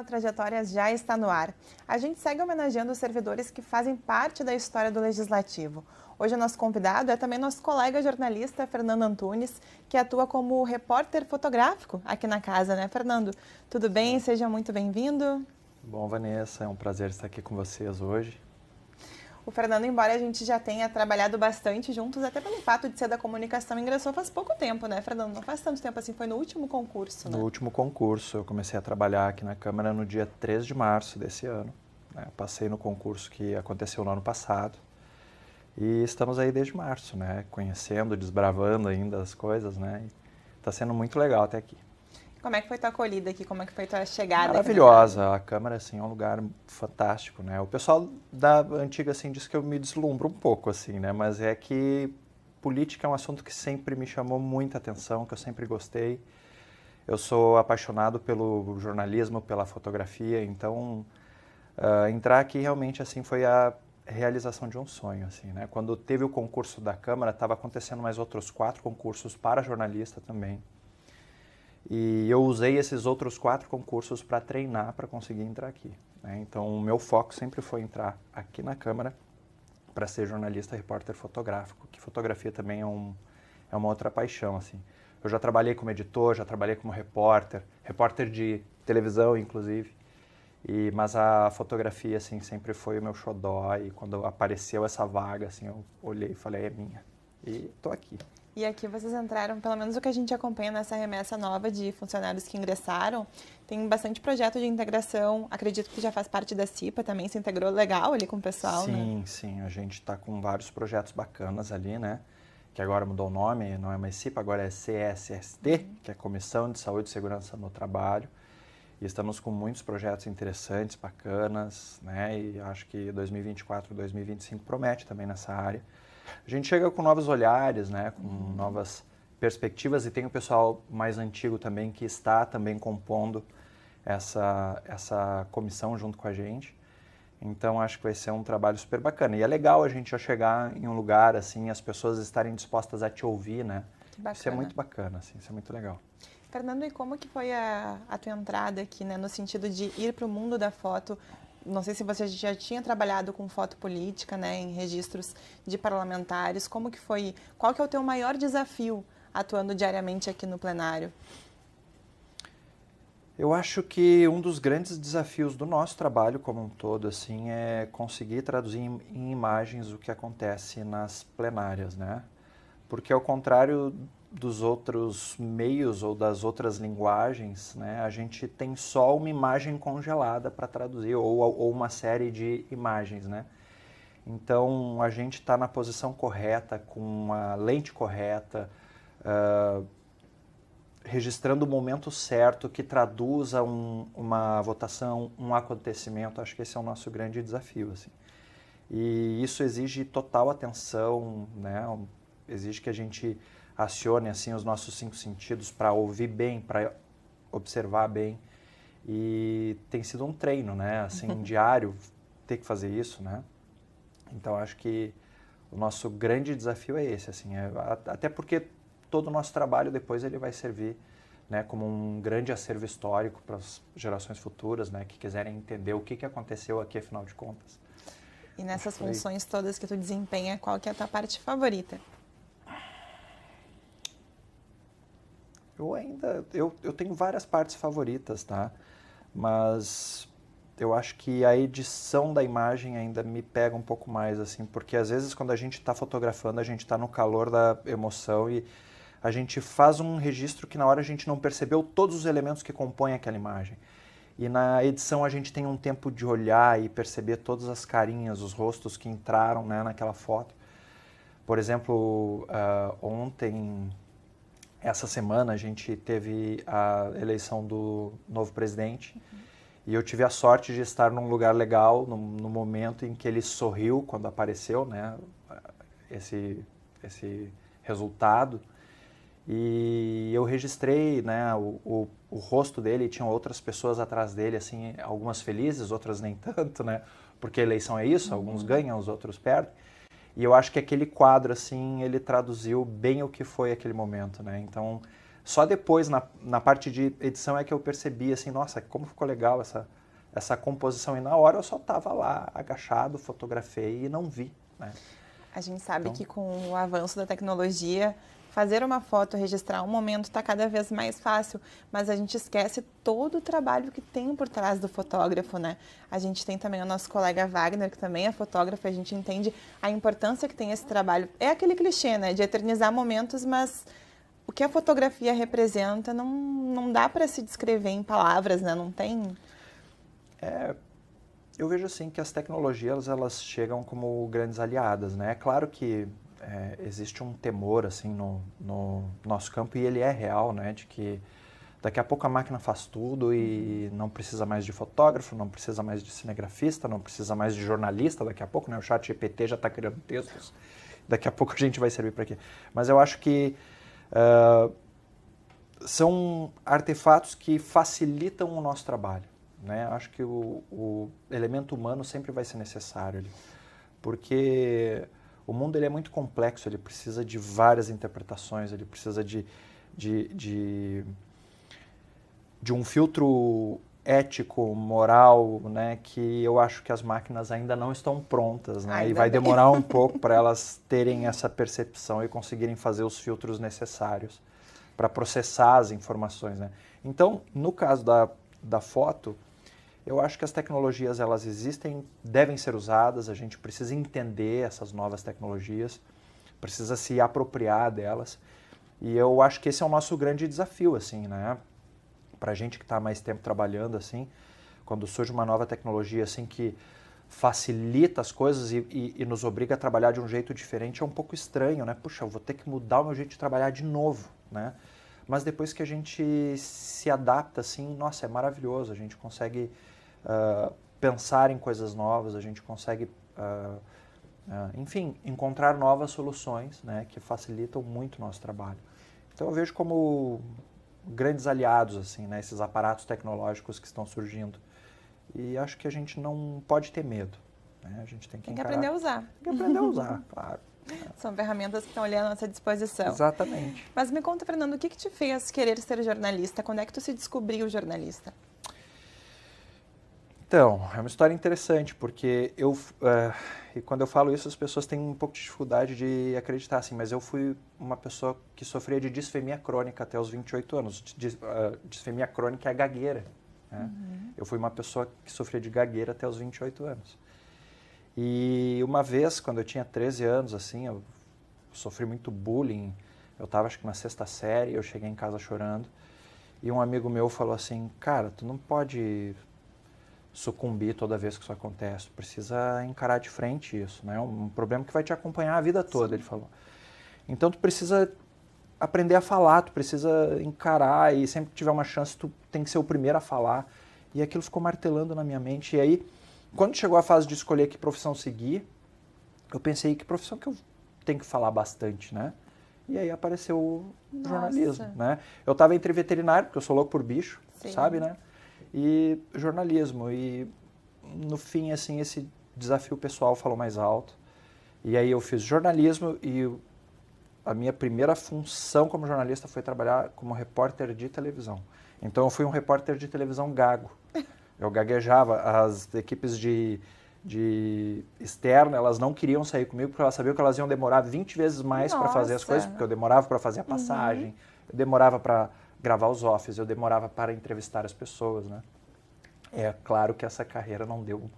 Trajetória já está no ar. A gente segue homenageando os servidores que fazem parte da história do Legislativo. Hoje o nosso convidado é também nosso colega jornalista Fernando Antunes, que atua como repórter fotográfico aqui na casa, né, Fernando? Tudo bem? Seja muito bem-vindo. Bom, Vanessa, é um prazer estar aqui com vocês hoje. O Fernando, embora a gente já tenha trabalhado bastante juntos, até pelo fato de ser da comunicação, ingressou faz pouco tempo, né, Fernando? Não faz tanto tempo assim, foi no último concurso, né? No último concurso, eu comecei a trabalhar aqui na Câmara no dia 3 de março desse ano. Eu passei no concurso que aconteceu no ano passado e estamos aí desde março, né? Conhecendo, desbravando ainda as coisas, né? Está sendo muito legal até aqui. Como é que foi tua acolhida aqui? Como é que foi tua chegada? Maravilhosa. A Câmara, assim, é um lugar fantástico, né? O pessoal da antiga, assim, diz que eu me deslumbro um pouco, assim, né? Mas é que política é um assunto que sempre me chamou muita atenção, que eu sempre gostei. Eu sou apaixonado pelo jornalismo, pela fotografia, então entrar aqui realmente, assim, foi a realização de um sonho, assim, né? Quando teve o concurso da Câmara, estava acontecendo mais outros 4 concursos para jornalista também. E eu usei esses outros 4 concursos para treinar, para conseguir entrar aqui, né? Então, o meu foco sempre foi entrar aqui na Câmara para ser jornalista, repórter fotográfico, que fotografia também é uma outra paixão, assim. Eu já trabalhei como editor, já trabalhei como repórter de televisão, inclusive. Mas a fotografia, assim, sempre foi o meu xodó. E quando apareceu essa vaga, assim, eu olhei e falei, é minha. E tô aqui. E aqui vocês entraram, pelo menos o que a gente acompanha nessa remessa nova de funcionários que ingressaram, tem bastante projeto de integração. Acredito que já faz parte da CIPA também, se integrou legal ali com o pessoal, sim, né? Sim. A gente está com vários projetos bacanas ali, né? Que agora mudou o nome, não é mais CIPA, agora é CSST, que é Comissão de Saúde e Segurança no Trabalho. E estamos com muitos projetos interessantes, bacanas, né? E acho que 2024, 2025 promete também nessa área. A gente chega com novos olhares, né? Com novas perspectivas, e tem o pessoal mais antigo também que está também compondo essa comissão junto com a gente. Então, acho que vai ser um trabalho super bacana. E é legal a gente já chegar em um lugar, assim, as pessoas estarem dispostas a te ouvir, né? Isso é muito bacana, assim, isso é muito legal. Fernando, e como que foi a tua entrada aqui, né? No sentido de ir para o mundo da foto? Não sei se você já tinha trabalhado com foto política, né? Em registros de parlamentares. Como que foi? Qual que é o teu maior desafio atuando diariamente aqui no plenário? Eu acho que um dos grandes desafios do nosso trabalho como um todo, assim, é conseguir traduzir em imagens o que acontece nas plenárias, né? Porque ao contrário dos outros meios ou das outras linguagens, né, a gente tem só uma imagem congelada para traduzir ou uma série de imagens, né? Então a gente está na posição correta, com a lente correta, registrando o momento certo que traduza uma votação, um acontecimento. Acho que esse é o nosso grande desafio, assim. E isso exige total atenção, né? Exige que a gente acione, assim, os nossos 5 sentidos para ouvir bem, para observar bem. E tem sido um treino, né? Assim, diário, ter que fazer isso, né? Então, acho que o nosso grande desafio é esse, assim. Até porque todo o nosso trabalho depois ele vai servir, né, como um grande acervo histórico para as gerações futuras, né, que quiserem entender o que aconteceu aqui, afinal de contas. E nessas funções todas que tu desempenha, qual que é a tua parte favorita? Eu tenho várias partes favoritas, tá? Mas eu acho que a edição da imagem ainda me pega um pouco mais, assim, porque às vezes quando a gente está fotografando, a gente está no calor da emoção e a gente faz um registro que na hora a gente não percebeu todos os elementos que compõem aquela imagem. E na edição a gente tem um tempo de olhar e perceber todas as carinhas, os rostos que entraram, né, naquela foto. Por exemplo, ontem, essa semana, a gente teve a eleição do novo presidente. E eu tive a sorte de estar num lugar legal, no momento em que ele sorriu quando apareceu, né, esse resultado. E eu registrei, né, o rosto dele, e tinham outras pessoas atrás dele, assim, algumas felizes, outras nem tanto, né? Porque a eleição é isso, alguns ganham, os outros perdem. E eu acho que aquele quadro, assim, ele traduziu bem o que foi aquele momento, né? Então, só depois, na parte de edição, é que eu percebi, assim, nossa, como ficou legal essa composição. E na hora eu só estava lá, agachado, fotografei e não vi, né? A gente sabe que com o avanço da tecnologia, fazer uma foto, registrar um momento está cada vez mais fácil, mas a gente esquece todo o trabalho que tem por trás do fotógrafo, né? A gente tem também o nosso colega Wagner, que também é fotógrafo, a gente entende a importância que tem esse trabalho. É aquele clichê, né, de eternizar momentos, mas o que a fotografia representa não dá para se descrever em palavras, né? Não tem... Eu vejo assim que as tecnologias elas chegam como grandes aliadas, né? É claro que existe um temor assim no nosso campo e ele é real, né? De que daqui a pouco a máquina faz tudo e não precisa mais de fotógrafo, não precisa mais de cinegrafista, não precisa mais de jornalista daqui a pouco, né? O ChatGPT já está criando textos, daqui a pouco a gente vai servir para quê? Mas eu acho que são artefatos que facilitam o nosso trabalho. Né? Acho que o elemento humano sempre vai ser necessário ali, porque o mundo ele é muito complexo, ele precisa de várias interpretações, ele precisa de um filtro ético, moral, né, que eu acho que as máquinas ainda não estão prontas, né, e vai demorar um pouco para elas terem essa percepção e conseguirem fazer os filtros necessários para processar as informações, né. Então, no caso da foto, eu acho que as tecnologias, elas existem, devem ser usadas, a gente precisa entender essas novas tecnologias, precisa se apropriar delas, e eu acho que esse é o nosso grande desafio, assim, né? Para a gente que está mais tempo trabalhando, assim, quando surge uma nova tecnologia, assim, que facilita as coisas e nos obriga a trabalhar de um jeito diferente, é um pouco estranho, né? Puxa, eu vou ter que mudar o meu jeito de trabalhar de novo, né? Mas depois que a gente se adapta, assim, nossa, é maravilhoso, a gente consegue... pensar em coisas novas, a gente consegue, enfim, encontrar novas soluções, né, que facilitam muito o nosso trabalho. Então eu vejo como grandes aliados, assim, né, esses aparatos tecnológicos que estão surgindo. E acho que a gente não pode ter medo, né? A gente tem que aprender a usar. Tem que aprender a usar, claro. São ferramentas que estão ali à nossa disposição. Exatamente. Mas me conta, Fernando, o que te fez querer ser jornalista? Quando é que tu se descobriu jornalista? Então, é uma história interessante, porque e quando eu falo isso, as pessoas têm um pouco de dificuldade de acreditar, assim, mas eu fui uma pessoa que sofria de disfemia crônica até os 28 anos. Disfemia crônica é gagueira, né? Eu fui uma pessoa que sofria de gagueira até os 28 anos. E uma vez, quando eu tinha 13 anos, assim, eu sofri muito bullying, eu estava acho que na 6ª série, eu cheguei em casa chorando, e um amigo meu falou assim, cara, tu não pode... sucumbir toda vez que isso acontece, precisa encarar de frente isso, né? É um problema que vai te acompanhar a vida toda, ele falou. Então tu precisa aprender a falar, tu precisa encarar e sempre que tiver uma chance tu tem que ser o primeiro a falar. E aquilo ficou martelando na minha mente. E aí, quando chegou a fase de escolher que profissão seguir, eu pensei que profissão que eu tenho que falar bastante, né? E aí apareceu o jornalismo, né? Eu estava entre veterinário, porque eu sou louco por bicho, sabe, né? E jornalismo, e no fim, assim, esse desafio pessoal falou mais alto, e aí eu fiz jornalismo e a minha primeira função como jornalista foi trabalhar como repórter de televisão. Então eu fui um repórter de televisão gago, eu gaguejava, as equipes de externa, elas não queriam sair comigo porque elas sabiam que elas iam demorar 20 vezes mais para fazer as coisas, porque eu demorava para fazer a passagem, eu demorava para gravar os offs, eu demorava para entrevistar as pessoas, né? É claro que essa carreira não deu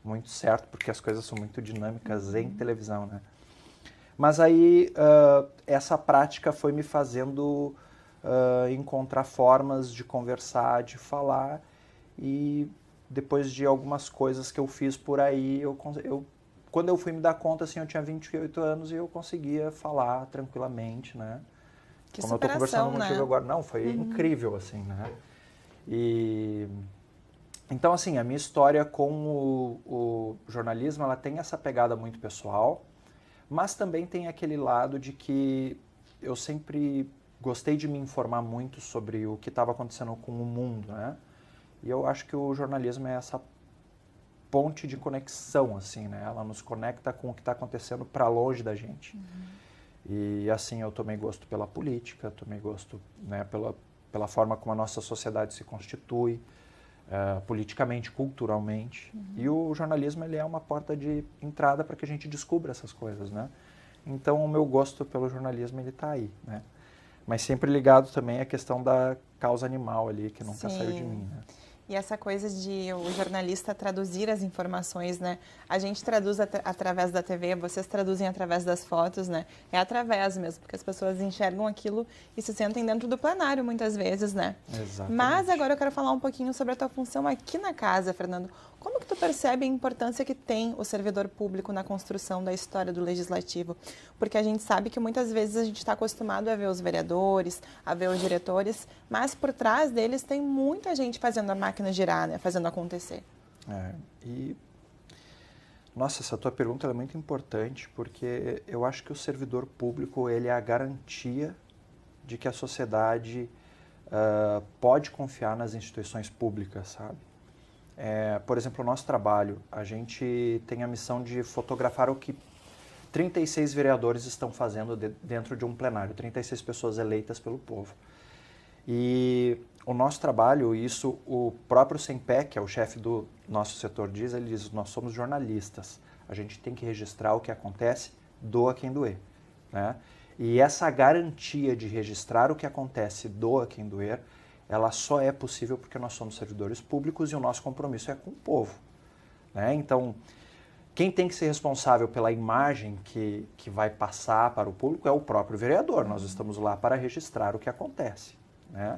muito certo, porque as coisas são muito dinâmicas em televisão, né? Mas aí essa prática foi me fazendo encontrar formas de conversar, de falar, e depois de algumas coisas que eu fiz por aí, quando eu fui me dar conta, assim, eu tinha 28 anos e eu conseguia falar tranquilamente, né? Que como eu estou conversando contigo, né? agora. Não, foi incrível, assim, né? E... Então, assim, a minha história com o jornalismo, ela tem essa pegada muito pessoal, mas também tem aquele lado de que eu sempre gostei de me informar muito sobre o que estava acontecendo com o mundo, né? E eu acho que o jornalismo é essa ponte de conexão, assim, né? Ela nos conecta com o que está acontecendo para longe da gente. E assim, eu tomei gosto pela política, tomei gosto, né, pela forma como a nossa sociedade se constitui. politicamente, culturalmente. E o jornalismo, ele é uma porta de entrada para que a gente descubra essas coisas, né? Então, o meu gosto pelo jornalismo, ele está aí, né? Mas sempre ligado também à questão da causa animal ali, que nunca saiu de mim, né? E essa coisa de o jornalista traduzir as informações, né? A gente traduz através da TV, vocês traduzem através das fotos, né? É através mesmo, porque as pessoas enxergam aquilo e se sentem dentro do plenário muitas vezes, né? Exatamente. Mas agora eu quero falar um pouquinho sobre a tua função aqui na casa, Fernando. Como que tu percebe a importância que tem o servidor público na construção da história do legislativo? Porque a gente sabe que muitas vezes a gente está acostumado a ver os vereadores, a ver os diretores, mas por trás deles tem muita gente fazendo a máquina girar, né? Fazendo acontecer. Nossa, essa tua pergunta é muito importante, porque eu acho que o servidor público, ele é a garantia de que a sociedade pode confiar nas instituições públicas, sabe? Por exemplo, o nosso trabalho, a gente tem a missão de fotografar o que 36 vereadores estão fazendo dentro de um plenário, 36 pessoas eleitas pelo povo. E o nosso trabalho, isso o próprio SEMPE, que é o chefe do nosso setor, ele diz, nós somos jornalistas, a gente tem que registrar o que acontece, doa quem doer, né? E essa garantia de registrar o que acontece, doa quem doer, ela só é possível porque nós somos servidores públicos e o nosso compromisso é com o povo, né? Então, quem tem que ser responsável pela imagem que vai passar para o público é o próprio vereador. Nós estamos lá para registrar o que acontece, né?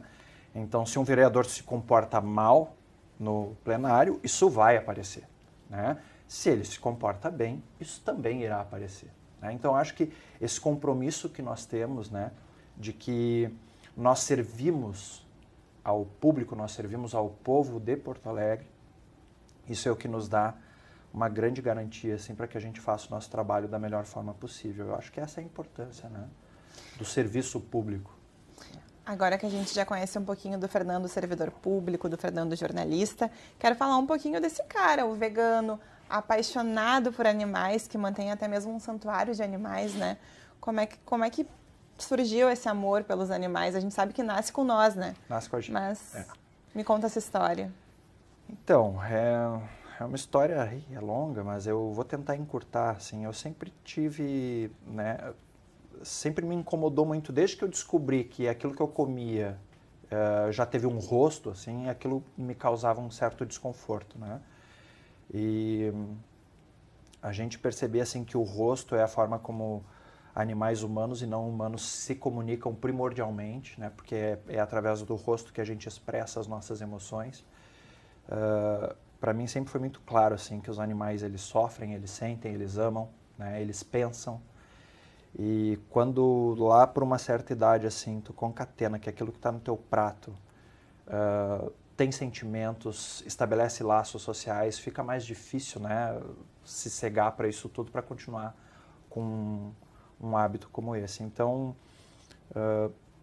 Então, se um vereador se comporta mal no plenário, isso vai aparecer, né? Se ele se comporta bem, isso também irá aparecer, né? Então, acho que esse compromisso que nós temos, né, de que nós servimos ao público, nós servimos ao povo de Porto Alegre, isso é o que nos dá uma grande garantia assim, para que a gente faça o nosso trabalho da melhor forma possível. Eu acho que essa é a importância, né, do serviço público. Agora que a gente já conhece um pouquinho do Fernando servidor público, do Fernando jornalista, quero falar um pouquinho desse cara, o vegano, apaixonado por animais, que mantém até mesmo um santuário de animais, né? Como é que surgiu esse amor pelos animais? A gente sabe que nasce com nós, né? Nasce com a gente. Mas me conta essa história. Então, é uma história é longa, mas eu vou tentar encurtar, assim. Eu sempre tive, né, sempre me incomodou muito, desde que eu descobri que aquilo que eu comia já teve um rosto, assim, aquilo me causava um certo desconforto, né? E a gente percebia, assim, que o rosto é a forma como animais humanos e não humanos se comunicam primordialmente, né? Porque é através do rosto que a gente expressa as nossas emoções. Para mim sempre foi muito claro, assim, que os animais, eles sofrem, eles sentem, eles amam, né? Eles pensam. E quando lá por uma certa idade, assim, tu concatena que aquilo que está no teu prato tem sentimentos, estabelece laços sociais, fica mais difícil, né, se cegar para isso tudo para continuar com um hábito como esse. Então,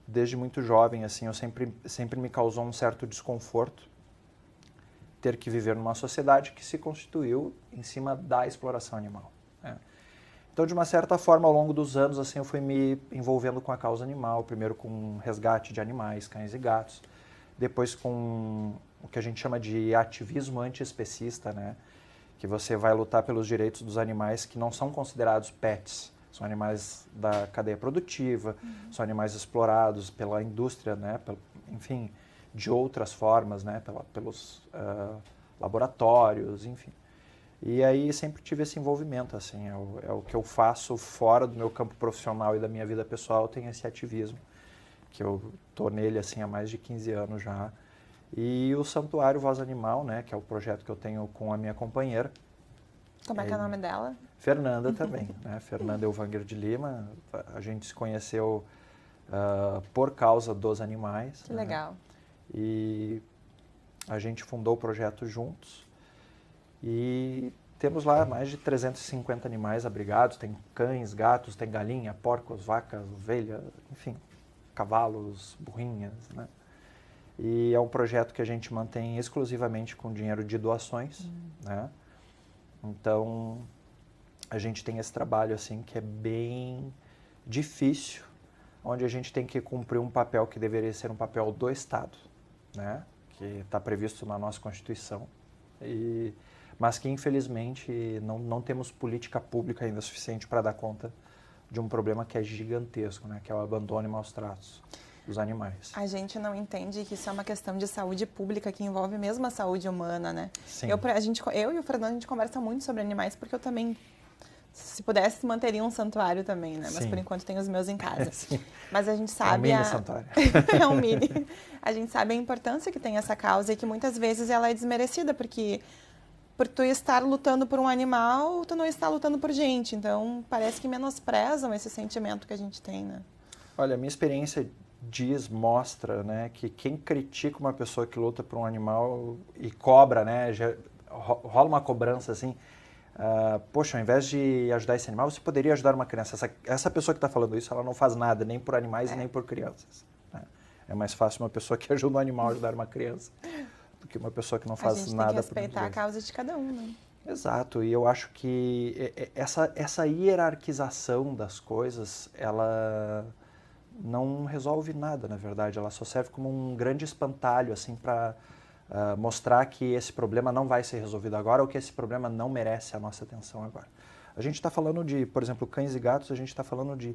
desde muito jovem, assim, eu sempre me causou um certo desconforto ter que viver numa sociedade que se constituiu em cima da exploração animal, né? Então, de uma certa forma, ao longo dos anos, assim, eu fui me envolvendo com a causa animal, primeiro com resgate de animais, cães e gatos, depois com o que a gente chama de ativismo antiespecista, né? Que você vai lutar pelos direitos dos animais que não são considerados pets, são animais da cadeia produtiva, são animais explorados pela indústria, né? Enfim, de outras formas, né? Pelos laboratórios, enfim. E aí sempre tive esse envolvimento, assim, é o que eu faço fora do meu campo profissional e da minha vida pessoal, tem esse ativismo, que eu tô nele, assim, há mais de 15 anos já. E o Santuário Voz Animal, né, que é o projeto que eu tenho com a minha companheira. Como é que é o nome dela? Fernanda também, né, Fernanda Elvanger de Lima. A gente se conheceu por causa dos animais. Que legal. E a gente fundou o projeto juntos. E temos lá mais de 350 animais abrigados, tem cães, gatos, tem galinha, porcos, vacas, ovelha, enfim, cavalos, burrinhas, né? E é um projeto que a gente mantém exclusivamente com dinheiro de doações, né? Então, a gente tem esse trabalho, assim, que é bem difícil, onde a gente tem que cumprir um papel que deveria ser um papel do Estado, né? que está previsto na nossa Constituição, mas que infelizmente não temos política pública ainda suficiente para dar conta de um problema que é gigantesco, né? Que é o abandono e maus tratos dos animais. A gente não entende que isso é uma questão de saúde pública que envolve mesmo a saúde humana, né? Sim. Eu e o Fernando, a gente conversa muito sobre animais porque eu também, se pudesse, manteria um santuário também, né? Mas Sim. por enquanto tenho os meus em casa. Sim. Mas a gente sabe... É um mini santuário. É um mini. A gente sabe a importância que tem essa causa e que muitas vezes ela é desmerecida, porque por tu estar lutando por um animal, tu não está lutando por gente. Então, parece que menosprezam esse sentimento que a gente tem, né? Olha, a minha experiência mostra, né, que quem critica uma pessoa que luta por um animal e cobra, né, rola uma cobrança assim, poxa, ao invés de ajudar esse animal, você poderia ajudar uma criança. Essa pessoa que está falando isso, ela não faz nada, nem por animais e nem por crianças. Né? É mais fácil uma pessoa que ajuda um animal a ajudar uma criança do que uma pessoa que não faz nada. A gente tem que respeitar a causa de cada um, né? Exato, e eu acho que essa hierarquização das coisas, ela não resolve nada, na verdade. Ela só serve como um grande espantalho, assim, para mostrar que esse problema não vai ser resolvido agora ou que esse problema não merece a nossa atenção agora. A gente está falando de, por exemplo, cães e gatos, a gente está falando de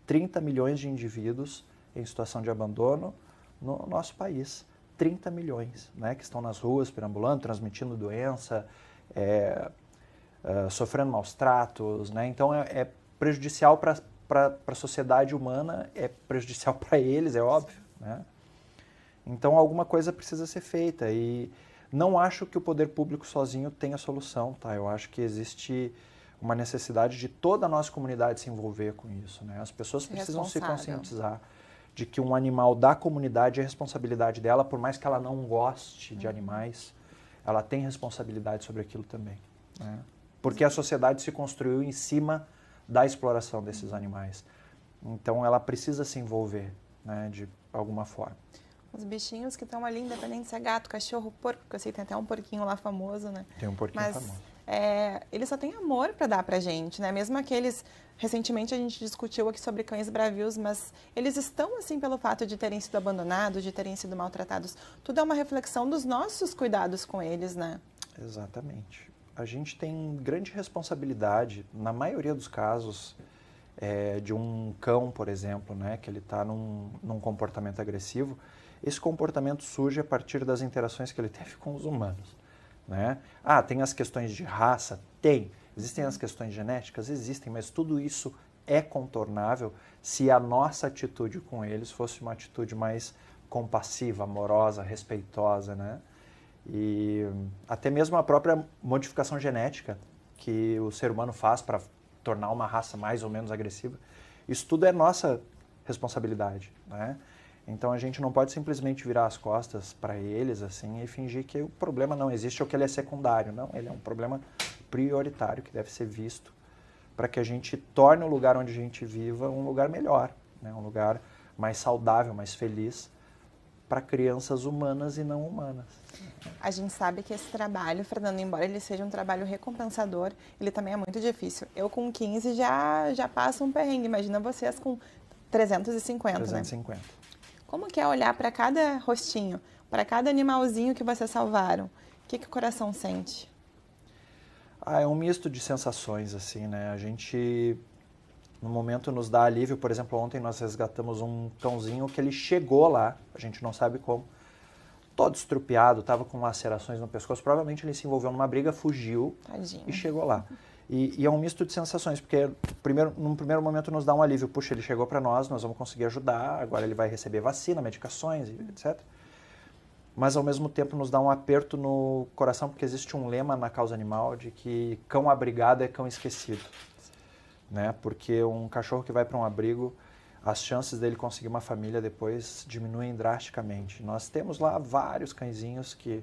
30 milhões de indivíduos em situação de abandono no nosso país. 30 milhões, né, que estão nas ruas, perambulando, transmitindo doença, sofrendo maus tratos, né? Então é prejudicial para a sociedade humana, é prejudicial para eles, é óbvio, né? Então alguma coisa precisa ser feita e não acho que o poder público sozinho tenha solução, tá? Eu acho que existe uma necessidade de toda a nossa comunidade se envolver com isso, né? As pessoas precisam se conscientizar de que um animal da comunidade é responsabilidade dela, por mais que ela não goste de animais, ela tem responsabilidade sobre aquilo também, né? Porque a sociedade se construiu em cima da exploração desses animais. Então ela precisa se envolver, né, de alguma forma. Os bichinhos que estão ali, independente se é gato, cachorro, porco, porque eu sei que tem até um porquinho lá famoso, né? Tem um porquinho famoso. Eles só têm amor para dar pra gente, né? Mesmo aqueles... Recentemente a gente discutiu aqui sobre cães bravios, mas eles estão assim pelo fato de terem sido abandonados, de terem sido maltratados. Tudo é uma reflexão dos nossos cuidados com eles, né? Exatamente. A gente tem grande responsabilidade, na maioria dos casos, de um cão, por exemplo, né, que ele está num comportamento agressivo. Esse comportamento surge a partir das interações que ele teve com os humanos, né? Tem as questões de raça? Tem. Existem as questões genéticas? Existem, mas tudo isso é contornável se a nossa atitude com eles fosse uma atitude mais compassiva, amorosa, respeitosa, né? E até mesmo a própria modificação genética que o ser humano faz para tornar uma raça mais ou menos agressiva, isso tudo é nossa responsabilidade, né? Então a gente não pode simplesmente virar as costas para eles assim e fingir que o problema não existe ou que ele é secundário. Não, ele é um problema prioritário que deve ser visto para que a gente torne o lugar onde a gente viva um lugar melhor, né? Um lugar mais saudável, mais feliz para crianças humanas e não humanas. A gente sabe que esse trabalho, Fernando, embora ele seja um trabalho recompensador, ele também é muito difícil. Eu com 15 já passo um perrengue, imagina vocês com 350, 350. né? Como que é olhar para cada rostinho, para cada animalzinho que vocês salvaram? O que o coração sente? É um misto de sensações, assim, né? A gente, no momento, nos dá alívio. Por exemplo, ontem nós resgatamos um cãozinho que ele chegou lá, a gente não sabe como, todo estrupiado, estava com lacerações no pescoço. Provavelmente ele se envolveu numa briga, fugiu. Tadinho. E chegou lá. E é um misto de sensações, porque num primeiro momento nos dá um alívio. Puxa, ele chegou para nós vamos conseguir ajudar, agora ele vai receber vacina, medicações, etc. Mas ao mesmo tempo nos dá um aperto no coração, porque existe um lema na causa animal de que cão abrigado é cão esquecido, né? Porque um cachorro que vai para um abrigo, as chances dele conseguir uma família depois diminuem drasticamente. Nós temos lá vários cãezinhos que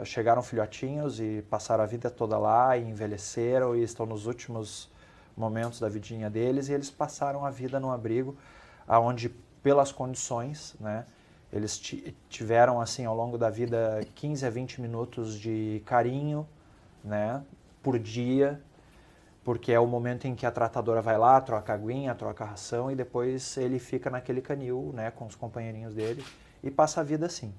chegaram filhotinhos e passaram a vida toda lá e envelheceram e estão nos últimos momentos da vidinha deles e eles passaram a vida num abrigo onde, pelas condições, né, eles tiveram assim ao longo da vida 15 a 20 minutos de carinho, né, por dia, porque é o momento em que a tratadora vai lá, troca a aguinha, troca a ração e depois ele fica naquele canil, né, com os companheirinhos dele e passa a vida assim.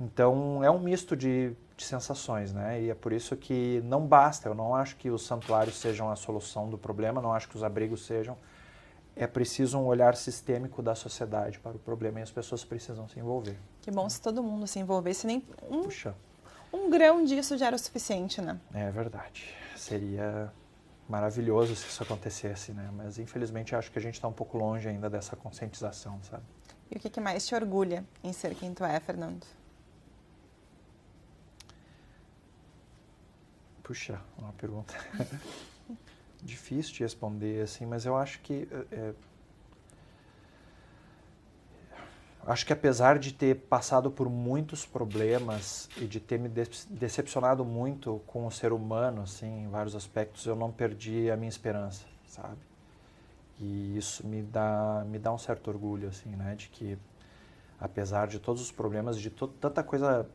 Então, é um misto de sensações, né? E é por isso que não basta, eu não acho que os santuários sejam a solução do problema, não acho que os abrigos sejam. É preciso um olhar sistêmico da sociedade para o problema e as pessoas precisam se envolver. Que bom se todo mundo se envolvesse, nem Puxa, um grão disso já era o suficiente, né? é verdade. Seria maravilhoso se isso acontecesse, né? Mas infelizmente acho que a gente está um pouco longe ainda dessa conscientização, sabe? E o que mais te orgulha em ser quem tu é, Fernando? Puxa, uma pergunta difícil de responder, assim, mas eu acho que apesar de ter passado por muitos problemas e de ter me decepcionado muito com o ser humano, assim, em vários aspectos, eu não perdi a minha esperança, sabe? E isso me dá um certo orgulho, assim, né, de que apesar de todos os problemas, de tanta coisa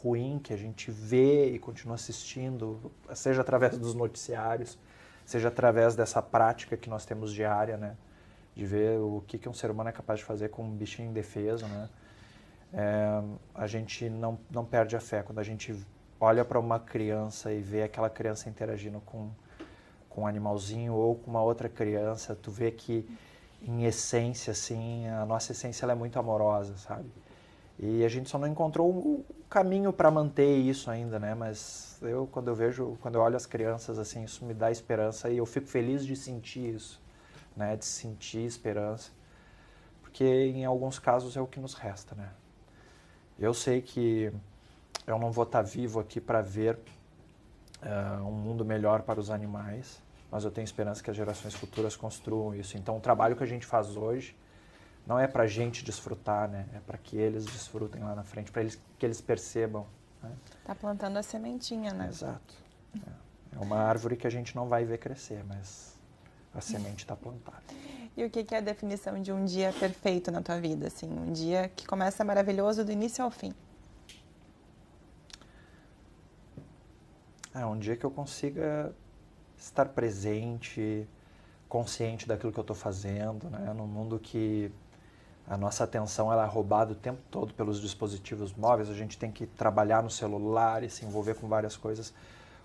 ruim que a gente vê e continua assistindo, seja através dos noticiários, seja através dessa prática que nós temos diária, né? De ver o que um ser humano é capaz de fazer com um bichinho indefeso, né? A gente não perde a fé. Quando a gente olha para uma criança e vê aquela criança interagindo com um animalzinho ou com uma outra criança, tu vê que, em essência, assim, a nossa essência ela é muito amorosa, sabe? E a gente só não encontrou o caminho para manter isso ainda, né? Mas quando eu olho as crianças, assim, isso me dá esperança e eu fico feliz de sentir isso, né? De sentir esperança, porque em alguns casos é o que nos resta, né? Eu sei que eu não vou estar vivo aqui para ver um mundo melhor para os animais, mas eu tenho esperança que as gerações futuras construam isso. Então, o trabalho que a gente faz hoje não é para a gente desfrutar, né? É para que eles desfrutem lá na frente, para que eles percebam. Né? Tá plantando a sementinha, né? Exato. É uma árvore que a gente não vai ver crescer, mas a semente está plantada. E o que é a definição de um dia perfeito na tua vida, assim? Um dia que começa maravilhoso do início ao fim. É um dia que eu consiga estar presente, consciente daquilo que eu estou fazendo, né? Num mundo que a nossa atenção ela é roubada o tempo todo pelos dispositivos móveis, a gente tem que trabalhar no celular e se envolver com várias coisas.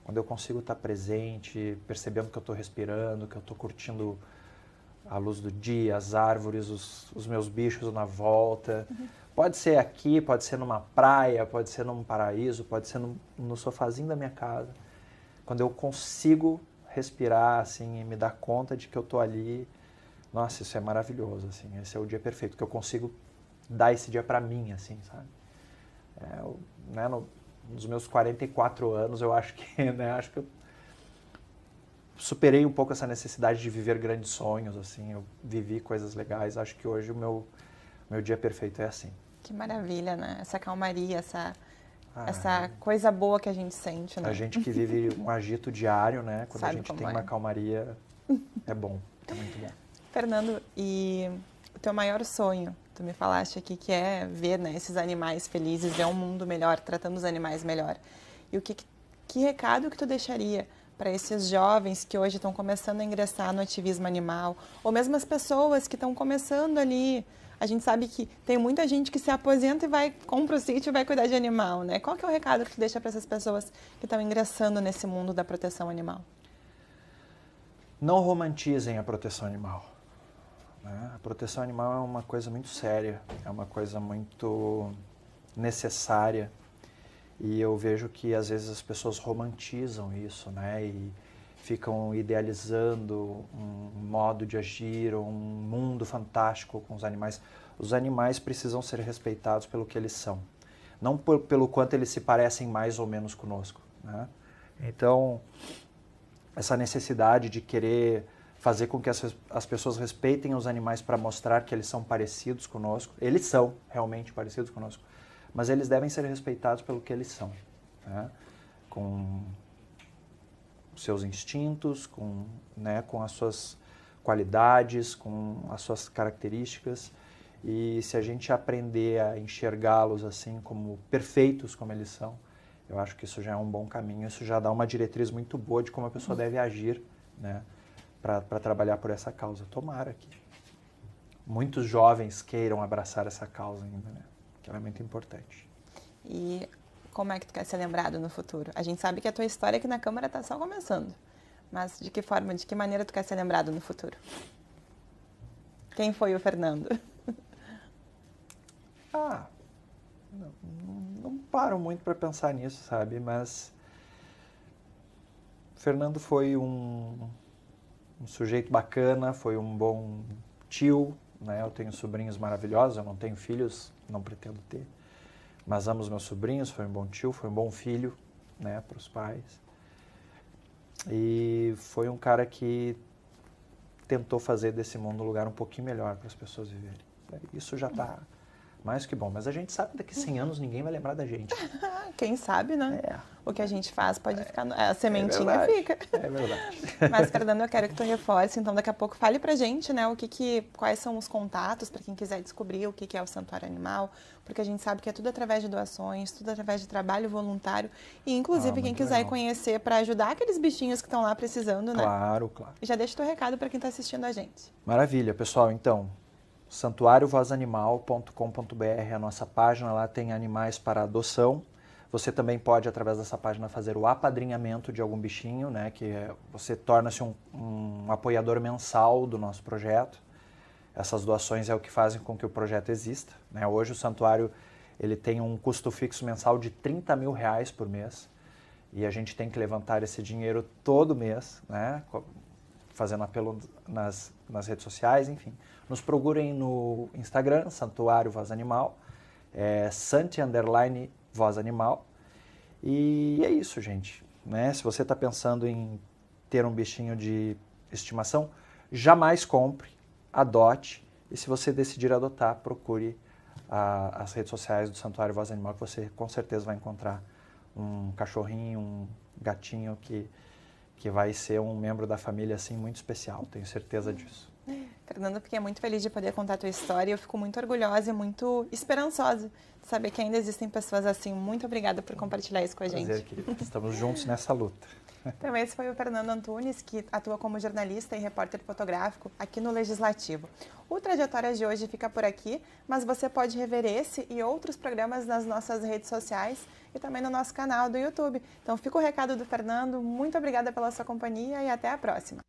Quando eu consigo estar presente, percebendo que eu estou respirando, que eu estou curtindo a luz do dia, as árvores, os meus bichos na volta. Pode ser aqui, pode ser numa praia, pode ser num paraíso, pode ser no sofazinho da minha casa. Quando eu consigo respirar assim, e me dar conta de que eu estou ali, nossa, isso é maravilhoso, assim, esse é o dia perfeito, que eu consigo dar esse dia para mim, assim, sabe? Né, nos meus 44 anos, eu acho que, né, acho que eu superei um pouco essa necessidade de viver grandes sonhos, assim, eu vivi coisas legais, acho que hoje o meu dia perfeito é assim. Que maravilha, né? Essa calmaria, essa coisa boa que a gente sente, né? A gente que vive um agito diário, né, quando Sabe a gente tem como uma calmaria, é bom, é muito bom. Fernando, e o teu maior sonho, tu me falaste aqui que é ver, né, esses animais felizes, ver um mundo melhor, tratando os animais melhor. E que recado que tu deixaria para esses jovens que hoje estão começando a ingressar no ativismo animal, ou mesmo as pessoas que estão começando ali? A gente sabe que tem muita gente que se aposenta e compra o sítio e vai cuidar de animal, né? Qual que é o recado que tu deixa para essas pessoas que estão ingressando nesse mundo da proteção animal? Não romantizem a proteção animal. A proteção animal é uma coisa muito séria, é uma coisa muito necessária e eu vejo que às vezes as pessoas romantizam isso, né, e ficam idealizando um modo de agir, um mundo fantástico com os animais. Os animais precisam ser respeitados pelo que eles são, não pelo quanto eles se parecem mais ou menos conosco, né? Então, essa necessidade de querer fazer com que as pessoas respeitem os animais para mostrar que eles são parecidos conosco. Eles são realmente parecidos conosco, mas eles devem ser respeitados pelo que eles são, né? Com seus instintos, com as suas qualidades, com as suas características. E se a gente aprender a enxergá-los assim como perfeitos como eles são, eu acho que isso já é um bom caminho, isso já dá uma diretriz muito boa de como a pessoa deve agir, né, para trabalhar por essa causa. Tomara que muitos jovens queiram abraçar essa causa ainda, né, que ela é muito importante. E como é que tu quer ser lembrado no futuro? A gente sabe que a tua história aqui na Câmara está só começando. Mas de que forma, de que maneira tu quer ser lembrado no futuro? Quem foi o Fernando? Não paro muito para pensar nisso, sabe? Mas Fernando foi um sujeito bacana, foi um bom tio, né? Eu tenho sobrinhos maravilhosos, eu não tenho filhos, não pretendo ter, mas amo os meus sobrinhos, foi um bom tio, foi um bom filho, né, para os pais. E foi um cara que tentou fazer desse mundo um lugar um pouquinho melhor para as pessoas viverem. Isso já está mais que bom, mas a gente sabe que daqui a 100 anos ninguém vai lembrar da gente. Quem sabe, né? O que a gente faz pode ficar... A sementinha verdade, fica. É verdade. Mas, Fernando, eu quero que tu reforce, então daqui a pouco fale pra gente, né, quais são os contatos para quem quiser descobrir o que é o Santuário Animal, porque a gente sabe que é tudo através de doações, tudo através de trabalho voluntário, e inclusive quem quiser ir conhecer para ajudar aqueles bichinhos que estão lá precisando, né? Claro. E já deixa o teu recado para quem está assistindo a gente. Maravilha, pessoal, então, santuariovozanimal.com.br é a nossa página, lá tem animais para adoção. Você também pode, através dessa página, fazer o apadrinhamento de algum bichinho, né? Você torna-se um apoiador mensal do nosso projeto. Essas doações é o que fazem com que o projeto exista, né? Hoje o santuário ele tem um custo fixo mensal de R$30 mil por mês e a gente tem que levantar esse dinheiro todo mês, né? Fazendo apelo nas redes sociais, enfim. Nos procurem no Instagram, Santuário Voz Animal, Santi_Voz Animal. E é isso, gente, né? Se você está pensando em ter um bichinho de estimação, jamais compre, adote. E se você decidir adotar, procure as redes sociais do Santuário Voz Animal, que você com certeza vai encontrar um cachorrinho, um gatinho que vai ser um membro da família assim muito especial, tenho certeza disso. Fernando, fiquei muito feliz de poder contar a tua história. Eu fico muito orgulhosa e muito esperançosa de saber que ainda existem pessoas assim. Muito obrigada por compartilhar isso com a gente. Prazer, querida. Estamos juntos nessa luta. Então, esse foi o Fernando Antunes, que atua como jornalista e repórter fotográfico aqui no Legislativo. O Trajetórias de hoje fica por aqui, mas você pode rever esse e outros programas nas nossas redes sociais e também no nosso canal do YouTube. Então, fica o recado do Fernando. Muito obrigada pela sua companhia e até a próxima.